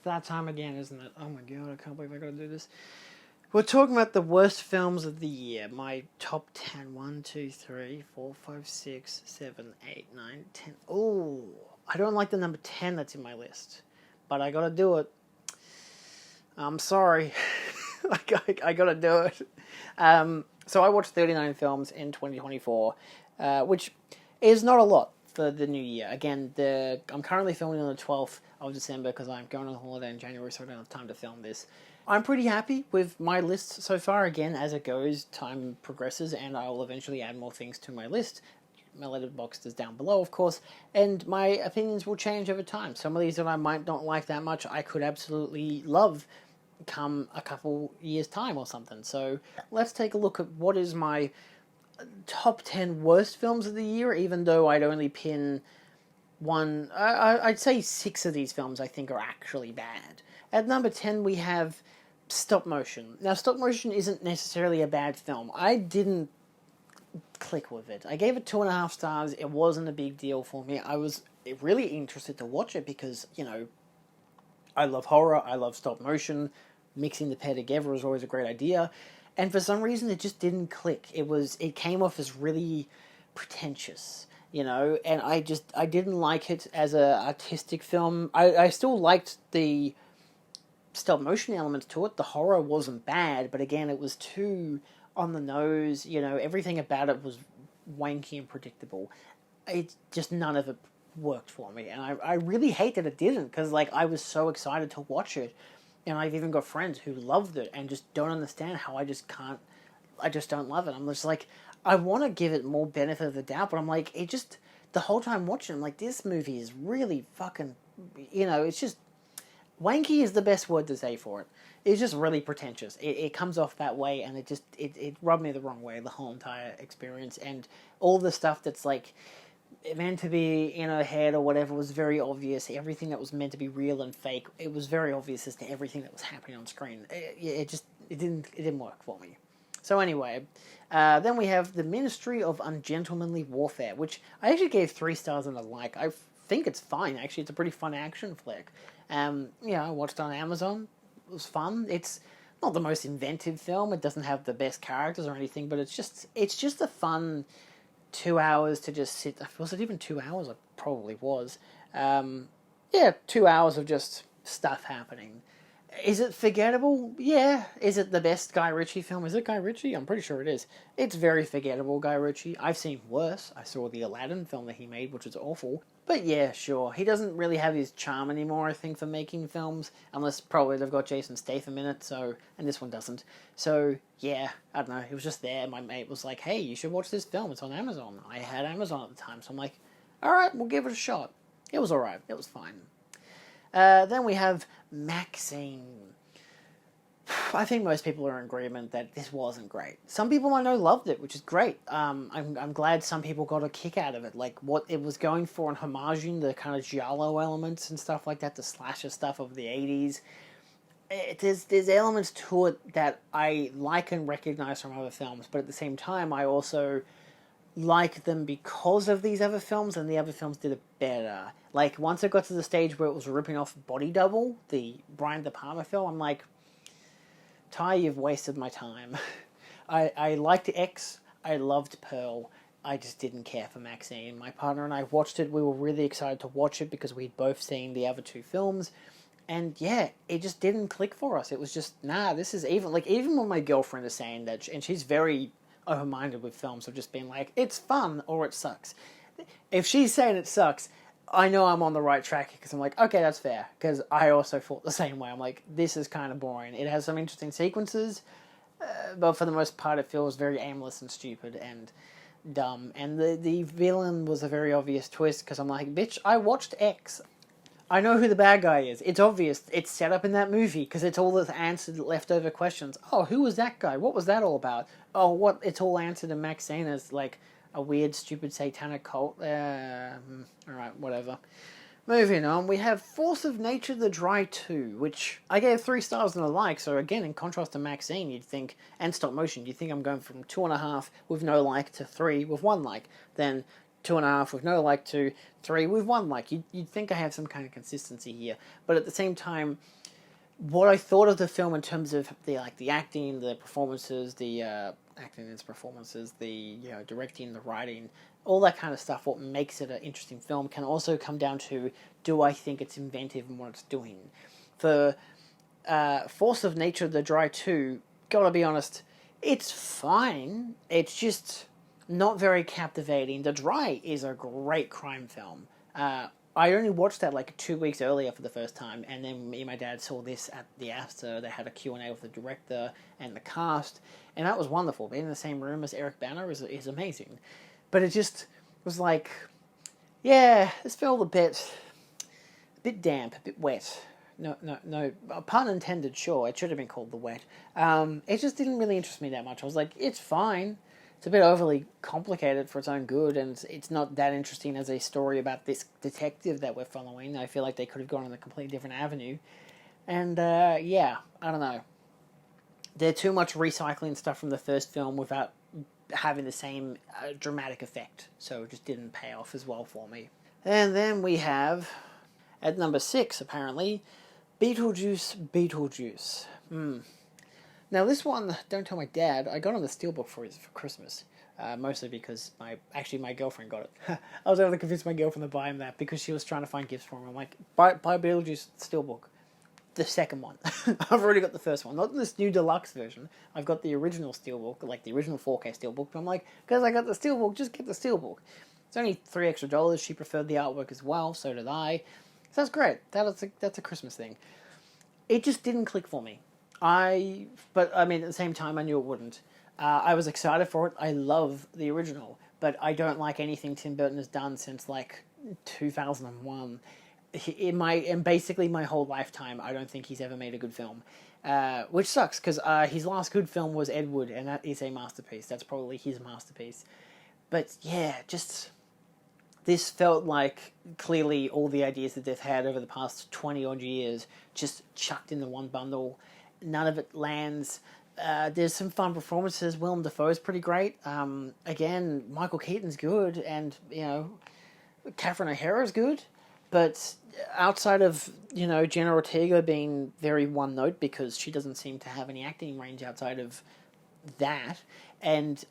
that time again, isn't it? Oh my god, I can't believe I gotta do this. We're talking about the worst films of the year. My top 10. 1, 2, 3, 4, 5, 6, 7, 8, 9, 10. Oh, I don't like the number 10 that's in my list. But I gotta do it. I'm sorry. I gotta do it. So I watched 39 films in 2024, which is not a lot for the new year. Again, I'm currently filming on the 12th of December because I'm going on holiday in January, so I don't have time to film this. I'm pretty happy with my list so far. Again, as it goes, time progresses, and I will eventually add more things to my list. My letterboxd is down below, of course, and my opinions will change over time. Some of these that I might not like that much, I could absolutely love come a couple years' time or something. So let's take a look at what is my top 10 worst films of the year, even though I'd only pin one. I'd say 6 of these films I think are actually bad. At number 10, we have Stop Motion. Now, Stop Motion isn't necessarily a bad film. I didn't click with it. I gave it 2.5 stars. It wasn't a big deal for me. I was really interested to watch it because, I love horror, I love stop motion. Mixing the pair together is always a great idea. And for some reason, it just didn't click. It came off as really pretentious, and I didn't like it as an artistic film. I still liked the stop motion elements to it. The horror wasn't bad, but again, it was too on the nose. Everything about it was wanky and predictable. It just none of it worked for me, and I really hate that it didn't, because I was so excited to watch it, and I've even got friends who loved it and just don't understand how I just don't love it. I'm just I want to give it more benefit of the doubt, but I'm the whole time watching, I'm this movie is really fucking, it's just, wanky is the best word to say for it. It's just really pretentious. It comes off that way, and it rubbed me the wrong way, the whole entire experience, and all the stuff that's meant to be in her head or whatever was very obvious. Everything that was meant to be real and fake, it was very obvious as to everything that was happening on screen. It didn't work for me. So anyway, then we have The Ministry of Ungentlemanly Warfare, which I actually gave 3 stars and a like. I think it's fine, actually. It's a pretty fun action flick. I watched it on Amazon. It was fun. It's not the most inventive film. It doesn't have the best characters or anything, but it's just a fun 2 hours to just sit. Was it even 2 hours? It probably was. 2 hours of just stuff happening. Is it forgettable? Yeah. Is it the best Guy Ritchie film? Is it Guy Ritchie? I'm pretty sure it is. It's very forgettable, Guy Ritchie. I've seen worse. I saw the Aladdin film that he made, which was awful. But yeah, sure. He doesn't really have his charm anymore, I think, for making films. Unless probably they've got Jason Statham in it, and this one doesn't. So, yeah, I don't know. He was just there. My mate was like, hey, you should watch this film. It's on Amazon. I had Amazon at the time, so I'm like, alright, we'll give it a shot. It was alright. It was fine. Then we have Maxine. I think most people are in agreement that this wasn't great. Some people I know loved it, which is great. I'm glad some people got a kick out of it. What it was going for and homaging the kind of giallo elements and stuff like that, the slasher stuff of the 80s. There's elements to it that I like and recognize from other films, but at the same time, I also like them because of these other films, and the other films did it better. Once it got to the stage where it was ripping off Body Double, the Brian De Palma film, I'm like, Ty, you've wasted my time. I liked X, I loved Pearl, I just didn't care for Maxine. My partner and I watched it, we were really excited to watch it because we'd both seen the other 2 films, and yeah, it just didn't click for us. It was just, this is even when my girlfriend is saying that, and she's very open-minded with films, of just being like, it's fun or it sucks. If she's saying it sucks, I know I'm on the right track, because I'm like, okay, that's fair, because I also thought the same way. I'm like, this is kind of boring. It has some interesting sequences, but for the most part it feels very aimless and stupid and dumb, and the villain was a very obvious twist, because I'm like, bitch, I watched X. I know who the bad guy is. It's obvious. It's set up in that movie, because it's all the answered leftover questions. Oh, who was that guy? What was that all about? Oh, it's all answered in Maxine as a weird, stupid, satanic cult. Alright, whatever. Moving on, we have Force of Nature The Dry 2, which I gave 3 stars and a like, so again, in contrast to Maxine, you'd think, and Stop Motion, you'd think I'm going from 2.5 with no like to 3 with 1 like. Then 2.5 with no like 2, 3 with 1 like. You'd think I have some kind of consistency here, but at the same time, what I thought of the film in terms of the acting, the performances, the acting and performances, the directing, the writing, all that kind of stuff. What makes it an interesting film can also come down to, do I think it's inventive in what it's doing? For Force of Nature, The Dry 2, gotta be honest, it's fine. It's just not very captivating. The Dry is a great crime film. I only watched that like 2 weeks earlier for the first time, and then me and my dad saw this at the Astor. They had a Q&A with the director and the cast, and that was wonderful. Being in the same room as Eric Bana is amazing. But it just was like, yeah, this felt a bit damp, a bit wet. No, pun intended, sure. It should have been called The Wet. It just didn't really interest me that much. I was like, it's fine. It's a bit overly complicated for its own good, and it's not that interesting as a story about this detective that we're following. I feel like they could have gone in a completely different avenue. And, yeah, I don't know. There's too much recycling stuff from the first film without having the same dramatic effect, so it just didn't pay off as well for me. And then we have, at number 6, apparently, Beetlejuice. Now this one, don't tell my dad, I got on the Steelbook for Christmas. Mostly because my girlfriend got it. I was able to convince my girlfriend to buy him that because she was trying to find gifts for him. I'm like, buy Beetlejuice Steelbook. The second one. I've already got the first one. Not this new deluxe version. I've got the original Steelbook, like the original 4K Steelbook. But I'm like, because I got the Steelbook, just get the Steelbook. It's only $3 extra. She preferred the artwork as well, so did I. So that's great. That's a Christmas thing. It just didn't click for me. But at the same time, I knew it wouldn't. I was excited for it. I love the original, but I don't like anything Tim Burton has done since like 2001. In basically my whole lifetime, I don't think he's ever made a good film, which sucks because his last good film was Ed Wood, and that is a masterpiece. That's probably his masterpiece. But yeah, just this felt like clearly all the ideas that they've had over the past 20 odd years just chucked into one bundle. None of it lands. There's some fun performances. Willem Dafoe's pretty great. Again, Michael Keaton's good, and Catherine O'Hara's good. But outside of Jenna Ortega being very one note because she doesn't seem to have any acting range outside of that, and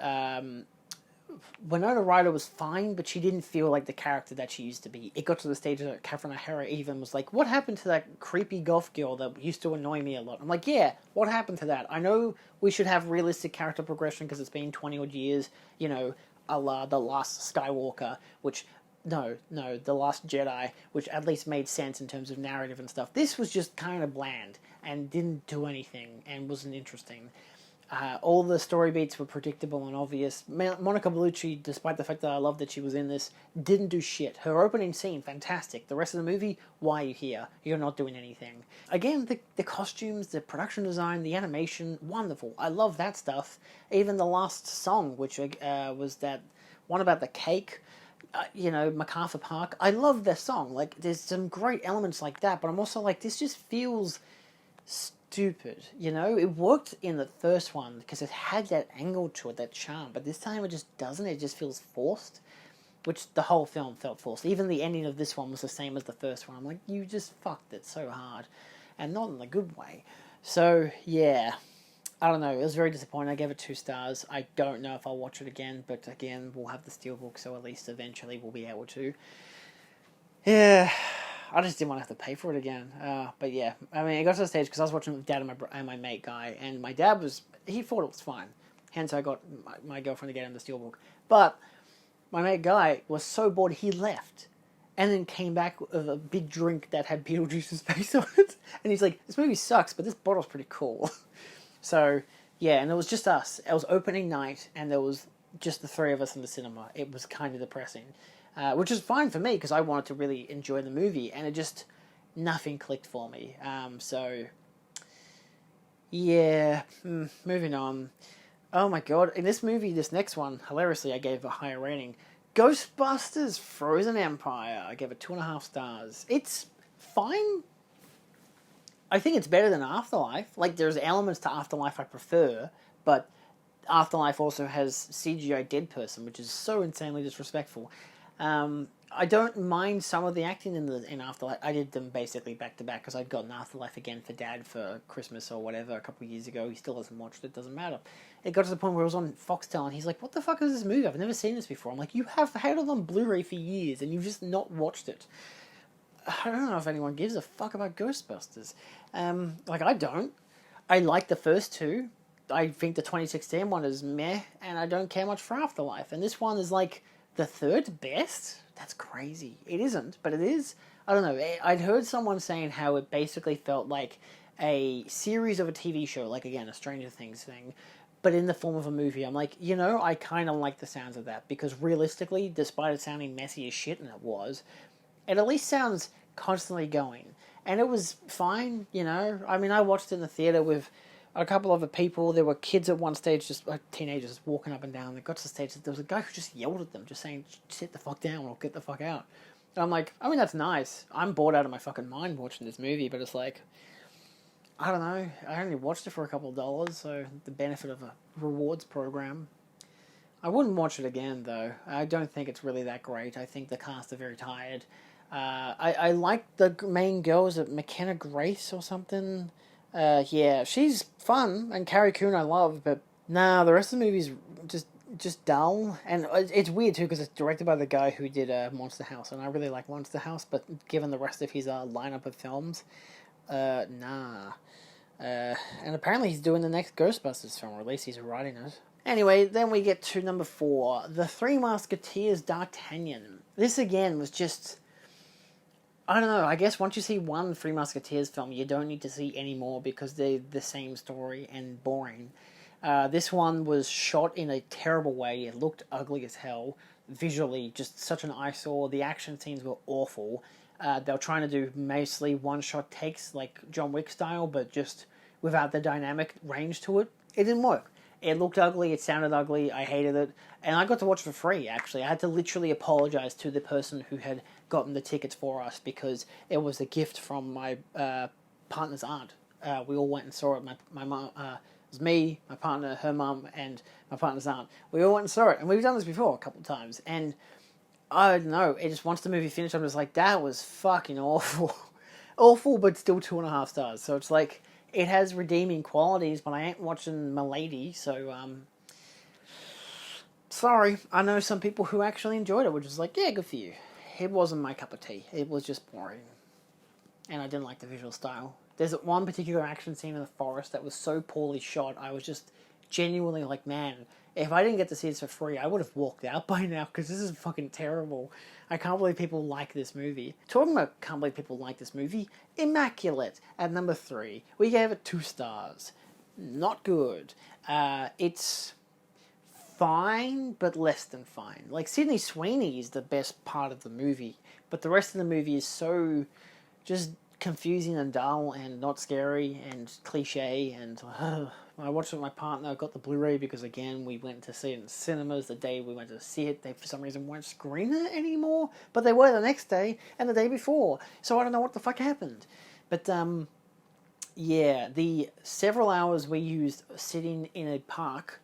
Winona Ryder was fine, but she didn't feel like the character that she used to be. It got to the stage that Catherine O'Hara even was like, what happened to that creepy golf girl that used to annoy me a lot? I'm like, yeah, what happened to that? I know we should have realistic character progression because it's been 20 odd years, a la The Last Skywalker, which, no, The Last Jedi, which at least made sense in terms of narrative and stuff. This was just kind of bland and didn't do anything and wasn't interesting. All the story beats were predictable and obvious. Monica Bellucci, despite the fact that I love that she was in this, didn't do shit. Her opening scene, fantastic. The rest of the movie, why are you here? You're not doing anything. Again, the costumes, the production design, the animation, wonderful. I love that stuff. Even the last song, which was that one about the cake, MacArthur Park. I love that song. Like, there's some great elements like that, but I'm also like, this just feels stupid, It worked in the first one because it had that angle to it, that charm, but this time it just doesn't. It just feels forced, which the whole film felt forced. Even the ending of this one was the same as the first one. I'm like, you just fucked it so hard, and not in a good way. So, yeah, I don't know. It was very disappointing. I gave it 2 stars. I don't know if I'll watch it again, but again, we'll have the Steelbook, so at least eventually we'll be able to. Yeah, I just didn't want to have to pay for it again. But yeah, it got to the stage because I was watching with Dad and my mate Guy, and my dad he thought it was fine. Hence, I got my girlfriend to get him the Steelbook. But my mate Guy was so bored he left, and then came back with a big drink that had Beetlejuice's face on it, and he's like, "This movie sucks, but this bottle's pretty cool." So yeah, and it was just us. It was opening night, and there was just the 3 of us in the cinema. It was kind of depressing. Which is fine for me because I wanted to really enjoy the movie, and nothing clicked for me. So, yeah, moving on. Oh my god, in this movie, this next one, hilariously, I gave a higher rating. Ghostbusters Frozen Empire, I gave it 2.5 stars. It's fine. I think it's better than Afterlife. Like, there's elements to Afterlife I prefer, but Afterlife also has CGI dead person, which is so insanely disrespectful. I don't mind some of the acting in Afterlife. I did them basically back to back because I'd gotten Afterlife again for Dad for Christmas or whatever a couple of years ago. He still hasn't watched it. Doesn't matter. It got to the point where it was on Foxtel and he's like, "What the fuck is this movie? I've never seen this before." I'm like, "You have had it on Blu-ray for years and you've just not watched it." I don't know if anyone gives a fuck about Ghostbusters. Like I don't. I like the first two. I think the 2016 one is meh, and I don't care much for Afterlife. And this one is like the third best. That's crazy. It isn't, but it is. I don't know. I'd heard someone saying how it basically felt like a series of a TV show, like again a Stranger Things thing, but in the form of a movie. I'm like, I kind of like the sounds of that because realistically, despite it sounding messy as shit, and it at least sounds constantly going. And it was fine, I mean, I watched it in the theater with a couple other people. There were kids at one stage, just like teenagers, walking up and down. They got to the stage, there was a guy who just yelled at them, just saying, "Sit the fuck down or get the fuck out." And I'm like, I mean, that's nice. I'm bored out of my fucking mind watching this movie, but it's like, I don't know. I only watched it for a couple of dollars, so the benefit of a rewards program. I wouldn't watch it again, though. I don't think it's really that great. I think the cast are very tired. I like the main girl. Is it McKenna Grace or something? Yeah, she's fun, and Carrie Coon I love, but nah, the rest of the movie's just dull. And it's weird, too, because it's directed by the guy who did Monster House, and I really like Monster House, but given the rest of his lineup of films, nah. And apparently he's doing the next Ghostbusters film, or at least he's writing it. Anyway, then we get to number 4, The Three Musketeers D'Artagnan. This again was just, I don't know, I guess once you see one Three Musketeers film, you don't need to see any more because they're the same story and boring. This one was shot in a terrible way. It looked ugly as hell. Visually, just such an eyesore. The action scenes were awful. They were trying to do mostly one-shot takes, like John Wick style, but just without the dynamic range to it. It didn't work. It looked ugly, it sounded ugly, I hated it, and I got to watch it for free, actually. I had to literally apologize to the person who had gotten the tickets for us because it was a gift from my partner's aunt. We all went and saw it. My mom, it was me, my partner, her mum, and my partner's aunt. We all went and saw it, and we've done this before a couple of times, and I don't know, it just, once the movie finished, I'm just like, that was fucking awful. Awful, but still 2.5 stars, so it's like, it has redeeming qualities, but I ain't watching Milady, so, sorry. I know some people who actually enjoyed it, which is like, yeah, good for you. It wasn't my cup of tea. It was just boring. And I didn't like the visual style. There's one particular action scene in the forest that was so poorly shot, I was just genuinely like, man, if I didn't get to see this for free, I would have walked out by now, because this is fucking terrible. I can't believe people like this movie. Talking about can't believe people like this movie, Immaculate at number 3. We gave it 2 stars. Not good. It's fine, but less than fine. Like, Sydney Sweeney is the best part of the movie, but the rest of the movie is so just confusing and dull and not scary and cliche, and I watched it with my partner. I got the Blu-ray because, again, we went to see it in cinemas the day we went to see it. They, for some reason, weren't screening it anymore, but they were the next day and the day before, so I don't know what the fuck happened. But, yeah, the several hours we used sitting in a park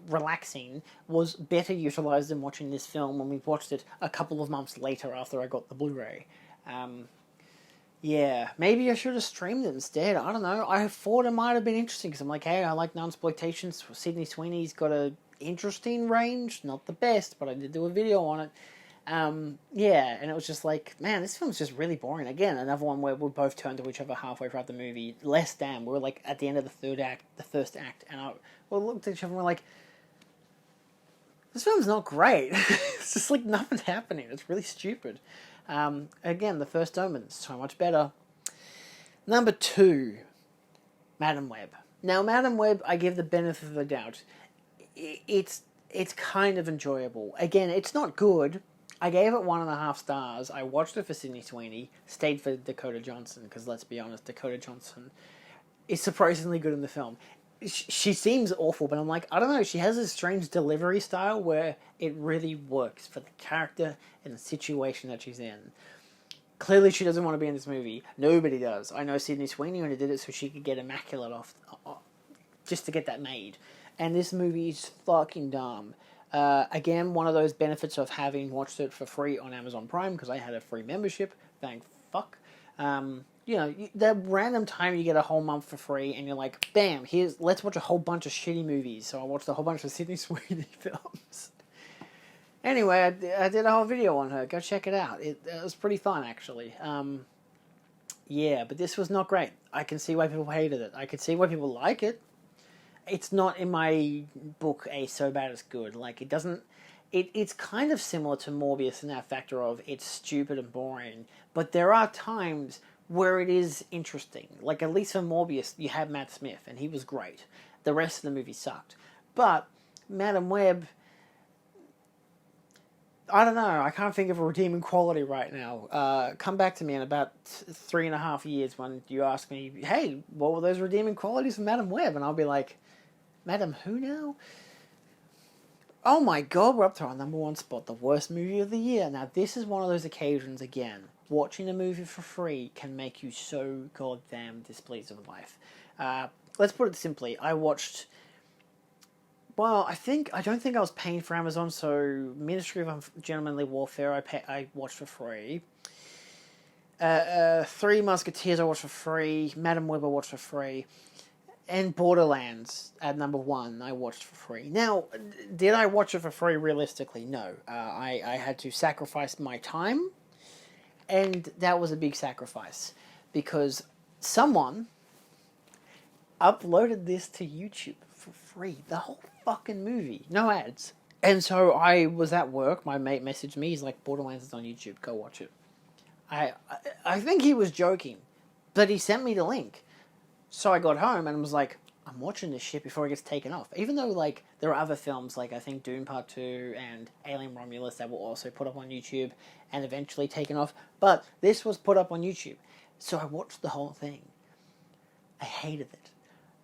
relaxing was better utilised than watching this film when we watched it a couple of months later after I got the Blu-ray. Yeah, maybe I should have streamed it instead. I don't know. I thought it might have been interesting because I'm like, hey, I like non-exploitation. Sydney Sweeney's got a interesting range. Not the best, but I did do a video on it. Yeah, and it was just like, man, this film's just really boring. Again, another one where we both turned to each other halfway throughout the movie. Less than. We were like at the end of the first act, and we looked at each other and we're like, this film's not great. It's just like nothing's happening. It's really stupid. Again, The First Omen, so much better. Number 2, Madam Web. Now, Madam Web, I give the benefit of the doubt. It's kind of enjoyable. Again, it's not good. I gave it 1.5 stars. I watched it for Sydney Sweeney, stayed for Dakota Johnson, because let's be honest, Dakota Johnson is surprisingly good in the film. She seems awful, but I'm like, I don't know, she has this strange delivery style where it really works for the character and the situation that she's in. Clearly she doesn't want to be in this movie. Nobody does. I know Sydney Sweeney only did it so she could get Immaculate off, just to get that made. And this movie is fucking dumb. Again, one of those benefits of having watched it for free on Amazon Prime, because I had a free membership. Thank fuck. The random time you get a whole month for free, and you're like, bam, let's watch a whole bunch of shitty movies. So I watched a whole bunch of Sydney Sweeney films. Anyway, I did a whole video on her. Go check it out. It was pretty fun, actually. Yeah, but this was not great. I can see why people hated it. I can see why people like it. It's not, in my book, a so bad it's good. Like, it doesn't... It's kind of similar to Morbius in that factor of it's stupid and boring, but there are times where it is interesting. Like, at least for Morbius, you had Matt Smith, and he was great. The rest of the movie sucked. But Madam Web... I don't know. I can't think of a redeeming quality right now. Come back to me in about 3.5 years when you ask me, hey, what were those redeeming qualities of Madam Web? And I'll be like, Madam who now? Oh my god, we're up to our number one spot, the worst movie of the year. Now, this is one of those occasions, again, watching a movie for free can make you so goddamn displeased with life. Let's put it simply. I watched... Well, I don't think I was paying for Amazon, so Ministry of Gentlemanly Warfare I watched for free. Three Musketeers I watched for free. Madam Web I watched for free. And Borderlands at number one I watched for free. Now, did I watch it for free realistically? No. I had to sacrifice my time, and that was a big sacrifice, because someone uploaded this to YouTube for free. The whole fucking movie. No ads. And so I was at work. My mate messaged me. He's like, Borderlands is on YouTube. Go watch it. I think he was joking, but he sent me the link. So I got home and was like, I'm watching this shit before it gets taken off. Even though, like, there are other films, like I think Dune Part 2 and Alien Romulus that were also put up on YouTube and eventually taken off. But this was put up on YouTube. So I watched the whole thing. I hated it.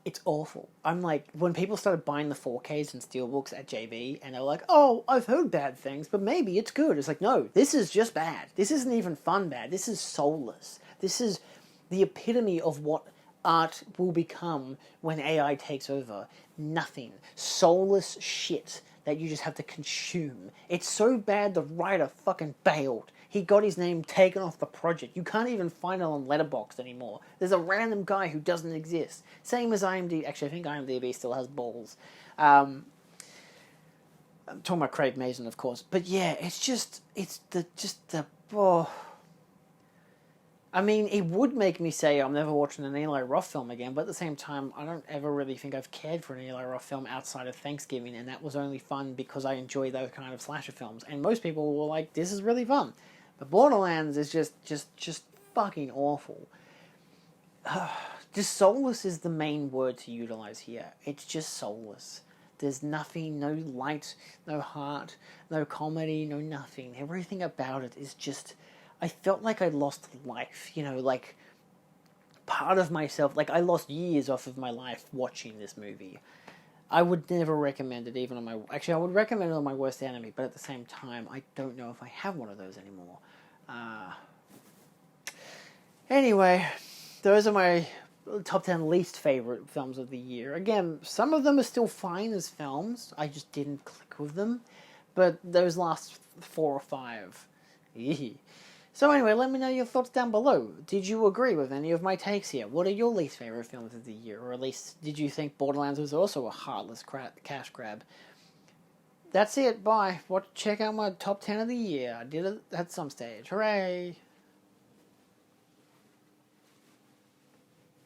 It's awful. I'm like, when people started buying the 4Ks and Steelbooks at JB, and they're like, oh, I've heard bad things, but maybe it's good. It's like, no, this is just bad. This isn't even fun bad. This is soulless. This is the epitome of what art will become when AI takes over. Nothing. Soulless shit that you just have to consume. It's so bad the writer fucking bailed. He got his name taken off the project. You can't even find it on Letterboxd anymore. There's a random guy who doesn't exist. Same as IMDb. Actually, I think IMDb still has balls. I'm talking about Craig Mazin, of course. But yeah, oh. I mean, it would make me say I'm never watching an Eli Roth film again, but at the same time, I don't ever really think I've cared for an Eli Roth film outside of Thanksgiving, and that was only fun because I enjoy those kind of slasher films. And most people were like, this is really fun. But Borderlands is just fucking awful. Just soulless is the main word to utilize here. It's just soulless. There's nothing, no light, no heart, no comedy, no nothing. Everything about it is just... I felt like I lost life, like part of myself. Like, I lost years off of my life watching this movie. I would never recommend it even on my... Actually, I would recommend it on my worst enemy, but at the same time, I don't know if I have one of those anymore. Anyway, those are my top 10 least favorite films of the year. Again, some of them are still fine as films. I just didn't click with them. But those last 4 or 5... So anyway, let me know your thoughts down below. Did you agree with any of my takes here? What are your least favorite films of the year? Or at least, did you think Borderlands was also a heartless cash grab? That's it. Bye. Check out my top 10 of the year. I did it at some stage. Hooray!